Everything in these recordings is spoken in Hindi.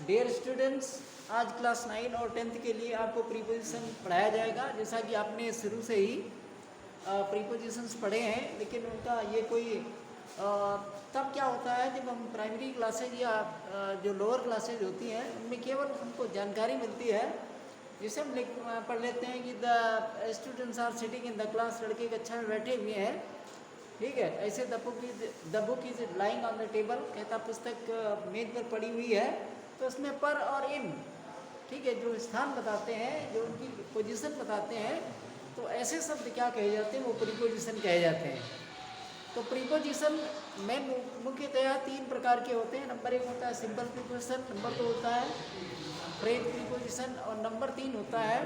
डियर स्टूडेंट्स, आज क्लास 9 और 10th के लिए आपको प्रीपोजिशन पढ़ाया जाएगा। जैसा कि आपने शुरू से ही प्रीपोजिशंस पढ़े हैं, लेकिन उनका ये कोई तब क्या होता है जब हम प्राइमरी क्लासेज या जो लोअर क्लासेज होती हैं उनमें केवल हमको जानकारी मिलती है, जिसे हम पढ़ लेते हैं कि the students are sitting in the class, लड़के कक्षा में बैठे हुए हैं, ठीक है। ऐसे the book is lying on the table, कहता पुस्तक मेज पर पड़ी हुई है। तो उसमें पर और इन, ठीक है, जो स्थान बताते हैं, जो उनकी पोजीशन बताते हैं, तो ऐसे शब्द क्या कहे जाते हैं, वो प्रीपोजिशन कहे जाते हैं। तो प्रीपोजिशन में मुख्यतया 3 प्रकार के होते हैं। नंबर 1 होता है सिंपल प्रीपोजिशन, नंबर 2 होता है फ्रेज प्रीपोजिशन, और नंबर 3 होता है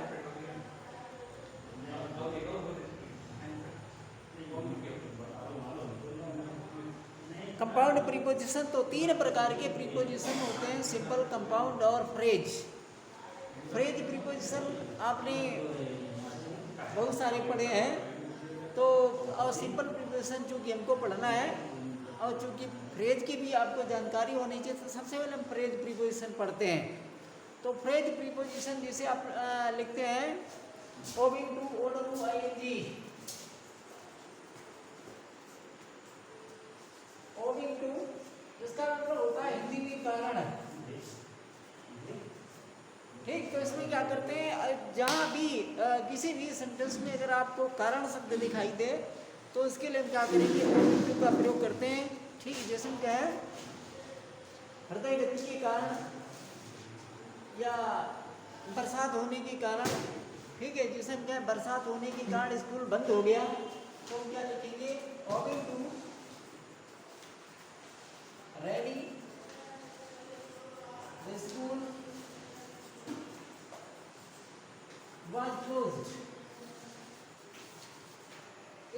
कंपाउंड प्रीपोजिशन। तो 3 प्रकार के प्रीपोजिशन होते हैं, सिंपल, कंपाउंड और फ्रेज। फ्रेज प्रीपोजिशन आपने बहुत सारे पढ़े हैं, तो और सिंपल प्रीपोजिशन चूँकि हमको पढ़ना है और चूँकि फ्रेज की भी आपको जानकारी होनी चाहिए, तो सबसे पहले हम फ्रेज प्रीपोजिशन पढ़ते हैं। तो फ्रेज प्रीपोजिशन जिसे आप लिखते हैं owing to, OWING, owing to, इसका मतलब होता है हिंदी में कारण। ठीक, तो इसमें क्या करते हैं, जहाँ भी किसी भी सेंटेंस में अगर आपको कारण शब्द दिखाई दे तो इसके लिए हम क्या करेंगे, ओविंग टू का प्रयोग करते हैं। ठीक, जैसे हम क्या है, हृदय गति के कारण या बरसात होने के कारण, ठीक है, जैसे हम क्या है, बरसात होने के कारण स्कूल बंद हो गया, तो हम क्या लिखेंगे, owing to ready the school was closed।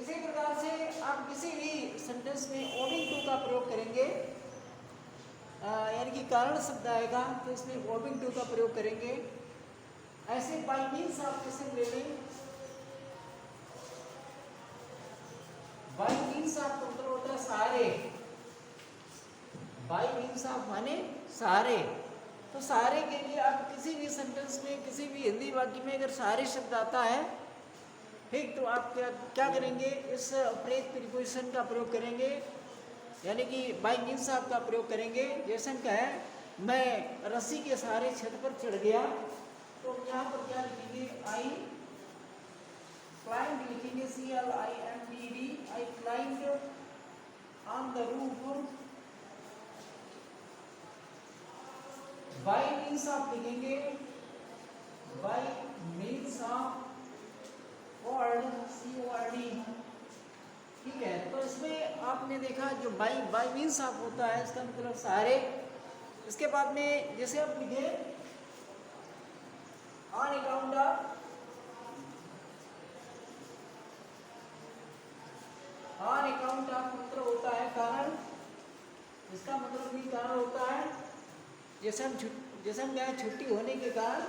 इसी प्रकार से आप किसी भी सेंटेंस में ओविंग टू का प्रयोग करेंगे, यानी कि कारण शब्द आएगा तो इसमें ओविंग टू का प्रयोग करेंगे। ऐसे बाय मीन्स आप किसे ले लें, बाय मीन्स आप मतलब होता है सहारे, बाय मीन्स आप माने सहारे। तो सहारे के लिए आप किसी भी सेंटेंस में, किसी भी हिंदी वाक्य में अगर सहारे शब्द आता है, ठीक, तो आप क्या करेंगे, इस फ्रेज प्रीपोजिशन का प्रयोग करेंगे, यानी कि बाय मीन्स आपका प्रयोग करेंगे। जैसे हम कहें, मैं रस्सी के सहारे छत पर चढ़ गया, तो यहाँ पर क्या लिखेंगे, आई क्लाइंब, लिखेंगे CLIMBD, I climb on the roof. Bye means आप लिखेंगे, bye means of word, CORD, ठीक है। तो इसमें आपने देखा जो बाय मीन्स ऑफ होता है, इसका मतलब सहारे। इसके बाद में जैसे आप लिखे on account of, on account of मतलब होता है कारण, इसका मतलब भी कारण होता है। जैसे हम क्या है, छुट्टी होने के कारण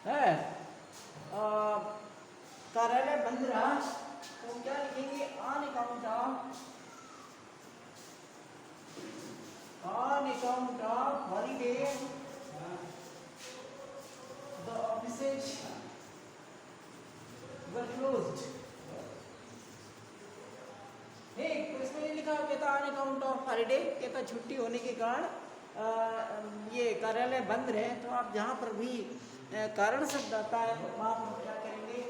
है, कार्यालय बंद रहा, तो क्या लिखेंगे, on account of holiday the offices were closed. ठीक, तो इसमें लिखा कहता ऑन अकाउंट ऑफ हॉलीडे, कहता छुट्टी होने के कारण ये कार्यालय बंद रहे। तो आप जहाँ पर भी कारण शब्द आता है वहाँ पर क्या करेंगे,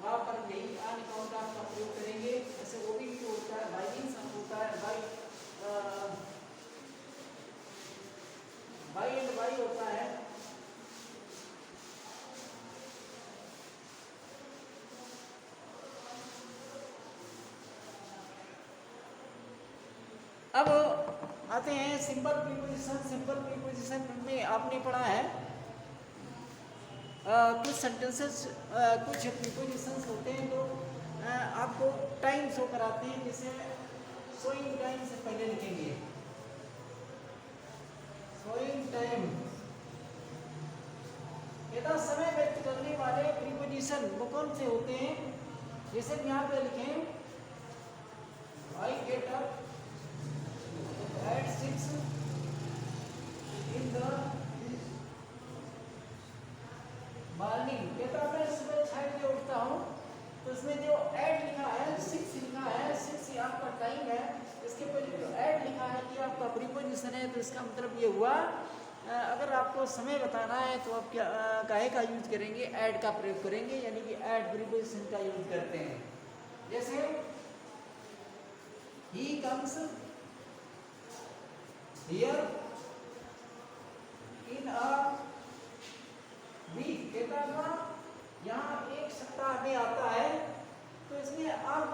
वहाँ पर यही ऑन अकाउंट ऑफ का प्रयोग करेंगे। जैसे वो भी होता है, बाय मीन्स होता है, बाय एंड बाय होता है। अब आते हैं सिंपल प्रीपोजिशन। सिंपल प्रीपोजिशन में आपने पढ़ा है कुछ सेंटेंसेस, कुछ प्रीपोजिशंस होते हैं तो आपको टाइम शो कराते हैं। जैसे शोइंग टाइम से पहले लिखेंगे, शोइंग टाइम, यदा समय व्यक्त करने वाले प्रीपोजिशन वो कौन से होते हैं। जैसे यहाँ पे लिखें, आई गेट अप at 6 तो इसका मतलब ये हुआ अगर आपको समय बताना है तो आप क्या काहे का यूज करेंगे, ऐड का प्रयोग करेंगे, यानी कि ऐड प्रीपोजिशन का यूज करते हैं। जैसे ही comes here in a week, कहता था यहाँ एक सप्ताह में आता है। तो इसमें अब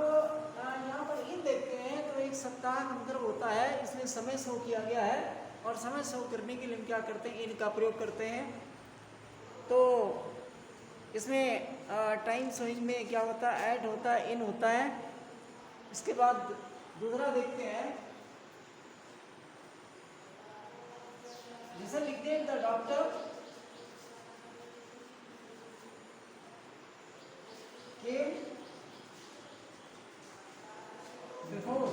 यहाँ पर इन देखते हैं तो एक सप्ताह का मतलब होता है, इसमें समय शो किया गया है और समय शो करने के लिए हम क्या करते हैं, इन का प्रयोग करते हैं। तो इसमें टाइम शोइंग में क्या होता है, ऐड होता है, इन होता है। इसके बाद दूसरा देखते हैं, जैसे लिखते हैं द डॉक्टर केम बिफोर,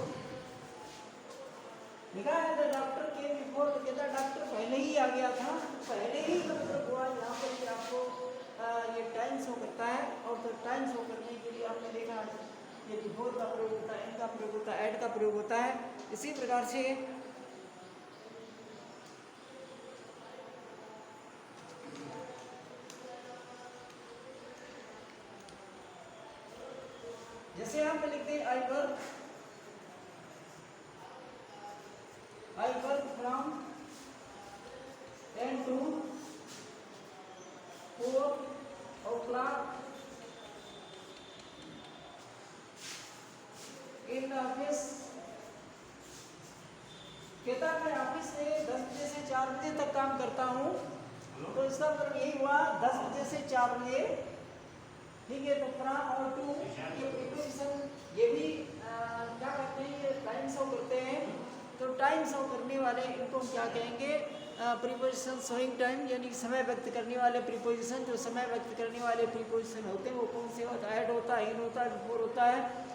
लिखा है द डॉक्टर केम बिफोर, तो कहता डॉक्टर पहले ही आ गया था। पहले ही मतलब हुआ यहाँ पर कि आपको ये टाइम शो करता है, और तो टाइम शो करने के लिए आपने देखा ये बिफोर का प्रयोग होता है, इन का प्रयोग होता है, ऐड का प्रयोग होता है। इसी प्रकार से जैसे हम लिखते हैं I work from 10 to 4 o'clock in office, कहता मैं ऑफिस में 10 बजे से 4 बजे तक काम करता हूँ। तो इसका मतलब यही हुआ 10 बजे से 4 बजे, ठीक है। तो फ्रॉम और टू ये प्रीपोजिशन ये भी क्या करते हैं, ये टाइम शो करते हैं। तो टाइम शो करने वाले इनको हम क्या कहेंगे, प्रीपोजिशन शोइंग टाइम, यानी समय व्यक्त करने वाले प्रीपोजिशन। जो समय व्यक्त करने वाले प्रीपोजिशन होते हैं वो कौन से होता है, ऐड होता है, इन होता है, बिफोर होता है।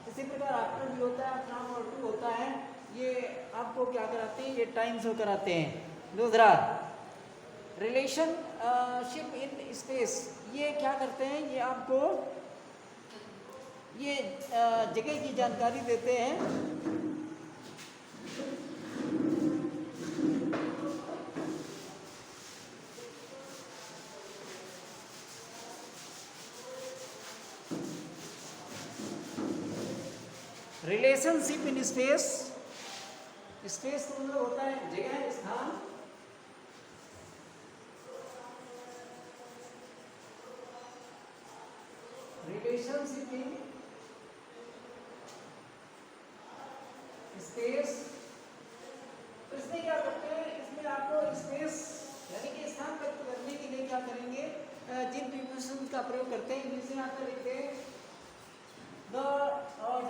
इसी प्रकार आफ्टर भी होता है, फ्रॉम और टू होता है। ये आपको क्या कराते हैं, ये टाइम शो कराते हैं। दूसरा रिलेशनशिप इन स्पेस, ये क्या करते हैं, ये आपको ये जगह की जानकारी देते हैं। रिलेशनशिप इन स्पेस, स्पेस तो मतलब होता है जगह, स्थान। रिलेशनशिप इन स्पेस, तो इसमें क्या करते हैं, इसमें आपको स्पेस यानी कि स्थान व्यक्त करने के लिए क्या करेंगे, जिन प्रीपोजिशन का प्रयोग करते हैं जिसे यहाँ पर लिखते हैं the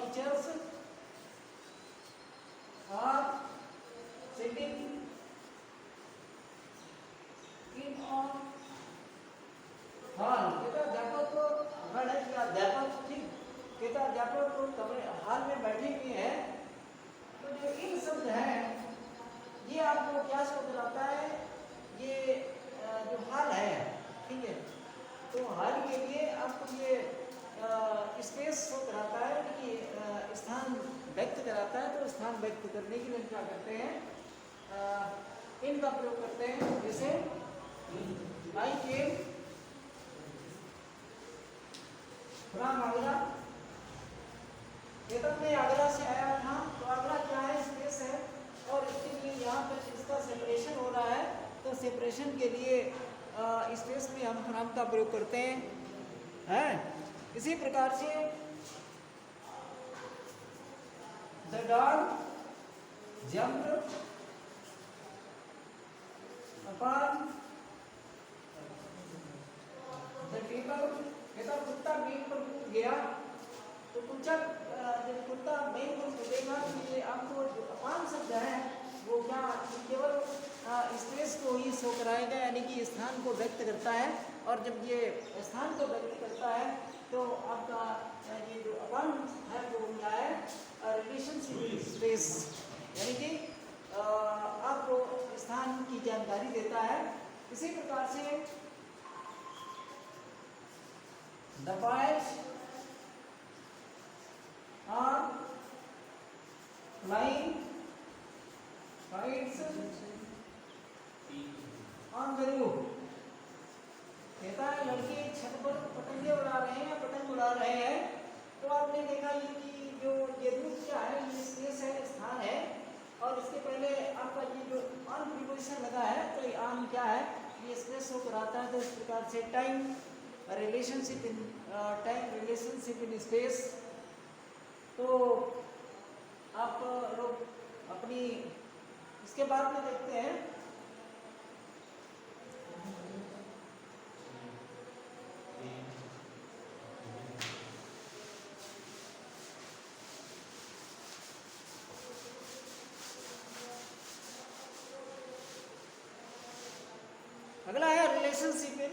teachers are sitting in on hall, कहता अध्यापक को हॉल है कि अध्यापक, ठीक, कहता अध्यापक को कमरे हॉल में बैठे हुए हैं। तो जो इन शब्द है ये आपको क्या शो कराता है, ये जो हॉल है, ठीक है। तो हॉल के लिए आपको ये स्पेस शो कराता है कि स्थान व्यक्त कराता है। तो स्थान व्यक्त करने के लिए क्या करते हैं, इन का प्रयोग करते हैं। जैसे आई केम फ्रॉम आगरा, कहता मैं आगरा से आया था। तो आगरा क्या है, स्पेस है, और इसके लिए यहाँ पर इसका सेपरेशन हो रहा है। तो सेपरेशन के लिए स्पेस में हम फ्रॉम का प्रयोग करते हैं। इसी प्रकार से the dog jumped upon the table, कहता कुत्ता मेज पर कूद गया। तो जब कुत्ता मेज पर कूदेगा तो ये आपको जो अपॉन शब्द है वो क्या केवल स्पेस को ही शो कराएगा, यानी कि स्थान को व्यक्त करता है। और जब ये स्थान को व्यक्त करता है तो आपका ये जो अपॉन है वो क्या है, रिलेशनशिप स्पेस, यानी कि आपको स्थान की जानकारी देता है। इसी प्रकार से the boys are flying kites on the roof. कहता है लड़के छत पर पतंगे उड़ा रहे हैं या पतंग उड़ा रहे हैं। तो आपने देखा ये कि जो ये रूफ क्या है, ये स्पेस है, स्थान है, और इसके पहले आपका ये जो ऑन प्रीपोजिशन लगा है, तो ये ऑन क्या है, ये स्पेस शो कराता है। तो इस प्रकार से टाइम रिलेशनशिप इन स्पेस। तो आप लोग अपनी इसके बाद में देखते हैं अगला है रिलेशनशिप इन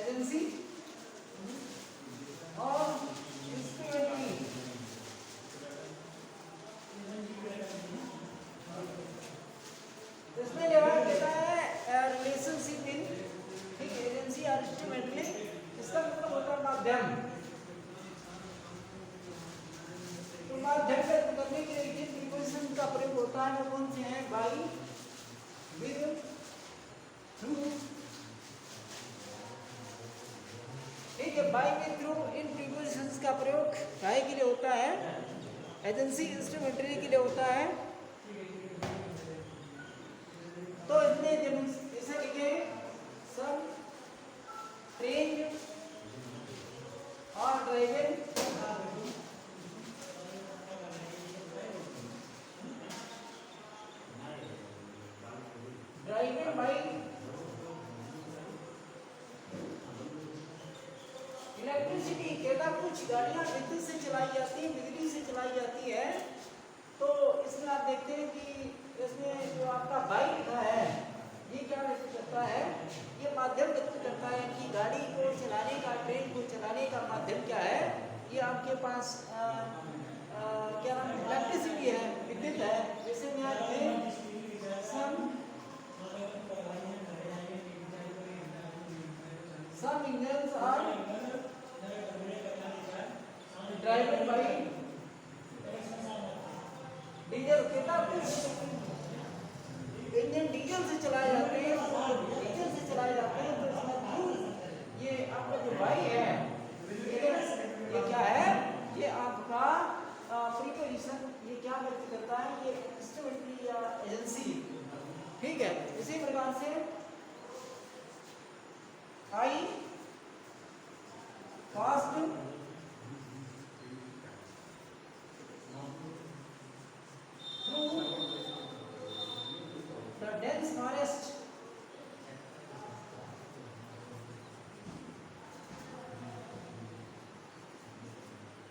एजेंसी और इंस्ट्रूमेंटरी। इसमें जो है कहता है रिलेशनशिप इन, ठीक, एजेंसी और इंस्ट्रूमेंटरी। इसका मतलब होता है माध्यम। तो माध्यम व्यक्त करने के लिए जिन प्रीपोजिशन का प्रयोग होता है वो कौन से हैं? By, with, through. ठीक है, by, with, through in prepositions का प्रयोग काहे के लिए होता है? एजेंसी इंस्ट्रूमेंटरी के लिए होता है। तो इसमें जब इसे लिखे सम ट्रेन और ड्राइविंग, ड्राइविंग बाई इलेक्ट्रिसिटी। कहता कुछ गाड़ियां विद्युत से चलाई जाती है, बिजली से चलाई जाती है। तो इसमें आप देखते हैं कि इसमें जो आपका बाई लिखा है, ये क्या व्यक्त करता है? ये माध्यम व्यक्त करता है कि गाड़ी को चलाने का, ट्रेन को चलाने का माध्यम क्या है? ये आपके पास क्या नाम है? इलेक्ट्रिसिटी है, विद्युत है। जैसे में आप some engines are driven by diesel. कहता कुछ इंजन डीजल से चलाए जाते हैं, डीजल से चलाए जाते हैं। तो इसमें फ्यूल, ये आपका जो बाई है, ये क्या है? ये आपका प्रीपोजिशन, ये क्या व्यक्त करता है? ये इंस्ट्रूमेंटरी या एजेंसी। ठीक है, इसी प्रकार से आई fast through the dense forest.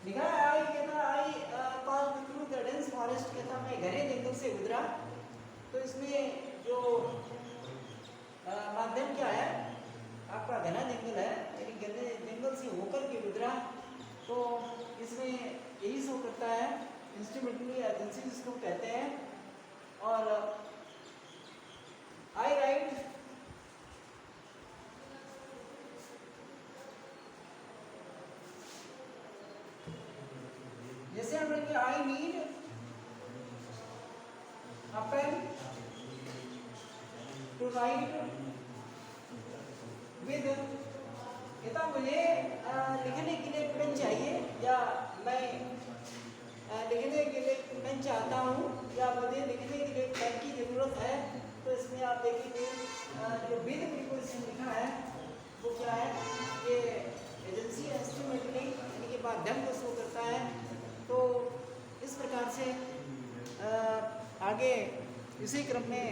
लिखा है आई, कहता आई fast through the dense forest. कहता मैं घने जंगल से गुजरा। तो इसमें जो माध्यम क्या है? आपका घना जंगल है, यानी घने जंगल से होकर के गुजरा। तो इसमें यही शो करता है, इंस्ट्रूमेंटली एजेंसी जिसको कहते हैं। और आई राइट जैसे हम लिखेंगे I need a pen to write with. कहता मुझे लिखने के लिए पेन चाहिए, या मैं लिखने के लिए पेन चाहता हूँ, या मुझे लिखने के लिए पेन की ज़रूरत है। तो इसमें आप देखेंगे जो विद प्रीपोजिशन लिखा है वो क्या है? ये एजेंसी इंस्ट्रूमेंटली यानी कि माध्यम को शो करता है। तो इस प्रकार से आगे इसी क्रम में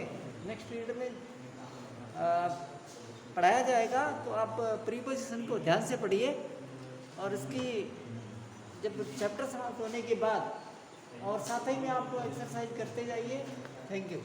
नेक्स्ट पीरियड में पढ़ाया जाएगा। तो आप प्रीपोजिशन को ध्यान से पढ़िए, और इसकी जब चैप्टर समाप्त होने के बाद और साथ ही में आप एक्सरसाइज करते जाइए। Thank you.